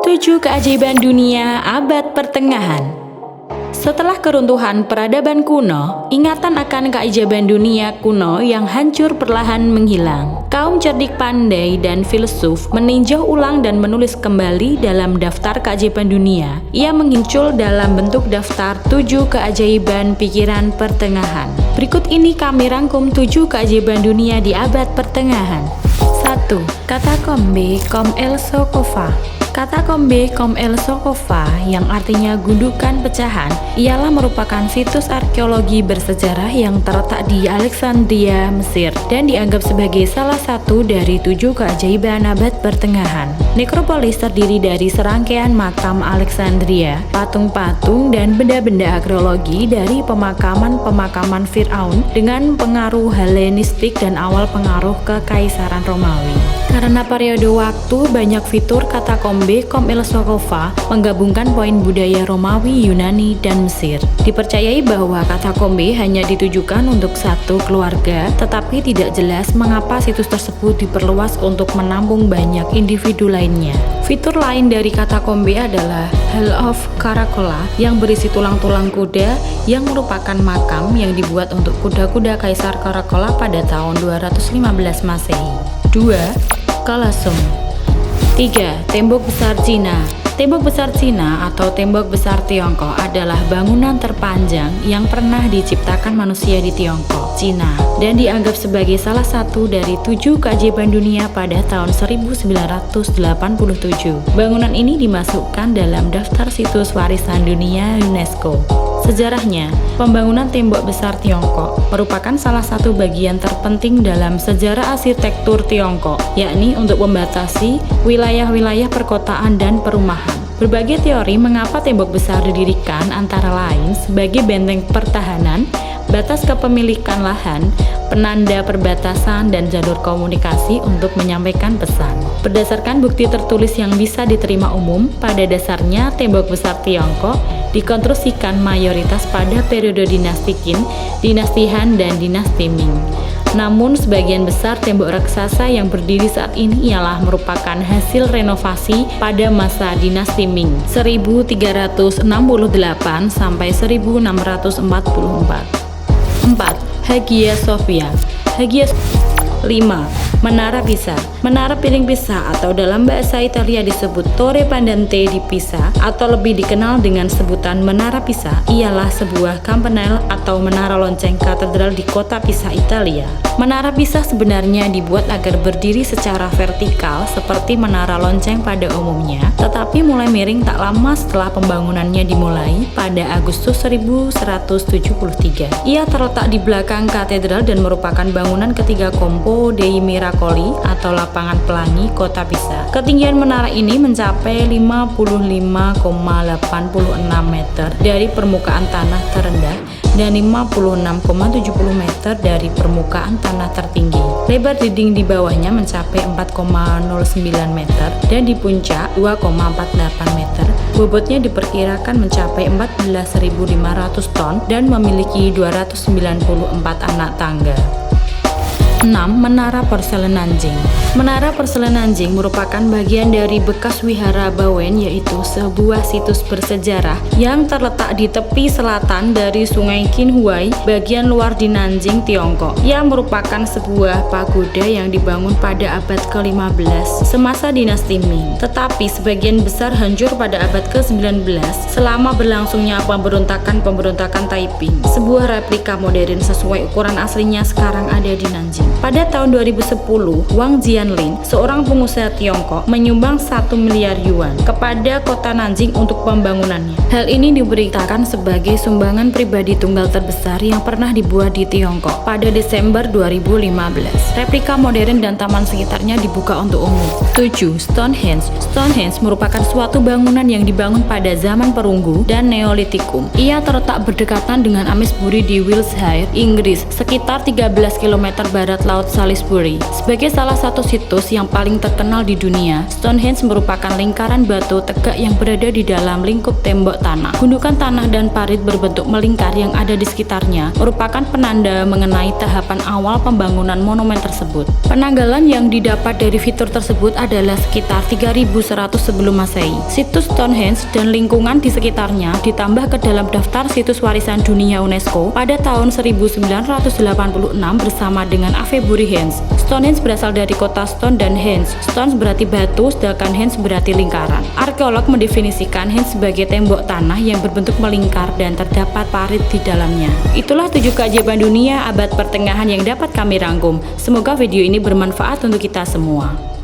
7 Keajaiban Dunia Abad Pertengahan. Setelah keruntuhan peradaban kuno, ingatan akan keajaiban dunia kuno yang hancur perlahan menghilang. Kaum cerdik pandai dan filsuf meninjau ulang dan menulis kembali dalam daftar keajaiban dunia. Ia mengincul dalam bentuk daftar 7 keajaiban pikiran pertengahan. Berikut ini kami rangkum 7 keajaiban dunia di abad pertengahan. 1. Katakombe Kom El Sokova. Katakombe Kom El Sokova yang artinya gundukan pecahan ialah merupakan situs arkeologi bersejarah yang terletak di Alexandria, Mesir dan dianggap sebagai salah satu dari 7 keajaiban abad pertengahan. Nekropolis terdiri dari serangkaian makam Alexandria, patung-patung dan benda-benda arkeologi dari pemakaman-pemakaman Firaun dengan pengaruh Helenistik dan awal pengaruh Kekaisaran Romawi. Karena periode waktu, banyak fitur katakombe Kom El Sokova menggabungkan poin budaya Romawi, Yunani, dan Mesir. Dipercayai bahwa katakombe hanya ditujukan untuk satu keluarga, tetapi tidak jelas mengapa situs tersebut diperluas untuk menampung banyak individu lainnya. Fitur lain dari katakombe adalah Hall of Caracola yang berisi tulang-tulang kuda yang merupakan makam yang dibuat untuk kuda-kuda Kaisar Caracola pada tahun 215 Masehi. 2. Colosseum. 3. Tembok Besar Cina. Tembok Besar Cina atau Tembok Besar Tiongkok adalah bangunan terpanjang yang pernah diciptakan manusia di Tiongkok, Cina, dan dianggap sebagai salah satu dari 7 keajaiban dunia pada tahun 1987. Bangunan ini dimasukkan dalam daftar situs warisan dunia UNESCO. Sejarahnya, pembangunan Tembok Besar Tiongkok merupakan salah satu bagian terpenting dalam sejarah arsitektur Tiongkok, yakni untuk membatasi wilayah-wilayah perkotaan dan perumahan. Berbagai teori mengapa tembok besar didirikan antara lain sebagai benteng pertahanan, batas kepemilikan lahan, penanda perbatasan, dan jalur komunikasi untuk menyampaikan pesan. Berdasarkan bukti tertulis yang bisa diterima umum, pada dasarnya tembok besar Tiongkok dikonstruksikan mayoritas pada periode dinasti Qin, dinasti Han, dan dinasti Ming. Namun sebagian besar tembok raksasa yang berdiri saat ini ialah merupakan hasil renovasi pada masa dinasti Ming 1368 sampai 1644. 4. Hagia Sophia. 5. Menara Pisa. Menara Piring Pisa atau dalam bahasa Italia disebut Torre Pendente di Pisa atau lebih dikenal dengan sebutan Menara Pisa ialah sebuah kampanel atau menara lonceng katedral di kota Pisa, Italia. Menara Pisa sebenarnya dibuat agar berdiri secara vertikal seperti menara lonceng pada umumnya, tetapi mulai miring tak lama setelah pembangunannya dimulai pada Agustus 1173. Ia terletak di belakang katedral dan merupakan bangunan ketiga Campo dei Miracoli atau lapangan pelangi kota Pisa. Ketinggian menara ini mencapai 55,86 meter dari permukaan tanah terendah dan 56,70 meter dari permukaan tanah tertinggi. Lebar dinding di bawahnya mencapai 4,09 meter dan di puncak 2,48 meter. Bobotnya diperkirakan mencapai 14.500 ton dan memiliki 294 anak tangga. 6. Menara Porselen Nanjing. Menara Porselen Nanjing merupakan bagian dari bekas Wihara Bawen, yaitu sebuah situs bersejarah yang terletak di tepi selatan dari Sungai Qinhuai, bagian luar di Nanjing, Tiongkok. Ia merupakan sebuah pagoda yang dibangun pada abad ke-15 semasa dinasti Ming, tetapi sebagian besar hancur pada abad ke-19 selama berlangsungnya pemberontakan Taiping. Sebuah replika modern sesuai ukuran aslinya sekarang ada di Nanjing. Pada tahun 2010, Wang Jianlin, seorang pengusaha Tiongkok, menyumbang 1 miliar yuan kepada kota Nanjing untuk pembangunannya. Hal ini diberitakan sebagai sumbangan pribadi tunggal terbesar yang pernah dibuat di Tiongkok pada Desember 2015. Replika modern dan taman sekitarnya dibuka untuk umum. 7. Stonehenge. Stonehenge merupakan suatu bangunan yang dibangun pada zaman perunggu dan Neolitikum. Ia terletak berdekatan dengan Amesbury di Wiltshire, Inggris, sekitar 13 km barat barat laut Salisbury. Sebagai salah satu situs yang paling terkenal di dunia, Stonehenge merupakan lingkaran batu tegak yang berada di dalam lingkup tembok tanah. Gundukan tanah dan parit berbentuk melingkar yang ada di sekitarnya merupakan penanda mengenai tahapan awal pembangunan monumen tersebut. Penanggalan yang didapat dari fitur tersebut adalah sekitar 3100 sebelum Masehi. Situs Stonehenge dan lingkungan di sekitarnya ditambah ke dalam daftar situs warisan dunia UNESCO pada tahun 1986 bersama dengan Avebury Henge. Stonehenge berasal dari kota Stone dan Henge. Stone berarti batu, sedangkan Henge berarti lingkaran. Arkeolog mendefinisikan Henge sebagai tembok tanah yang berbentuk melingkar dan terdapat parit di dalamnya. Itulah 7 keajaiban dunia abad pertengahan yang dapat kami rangkum. Semoga video ini bermanfaat untuk kita semua.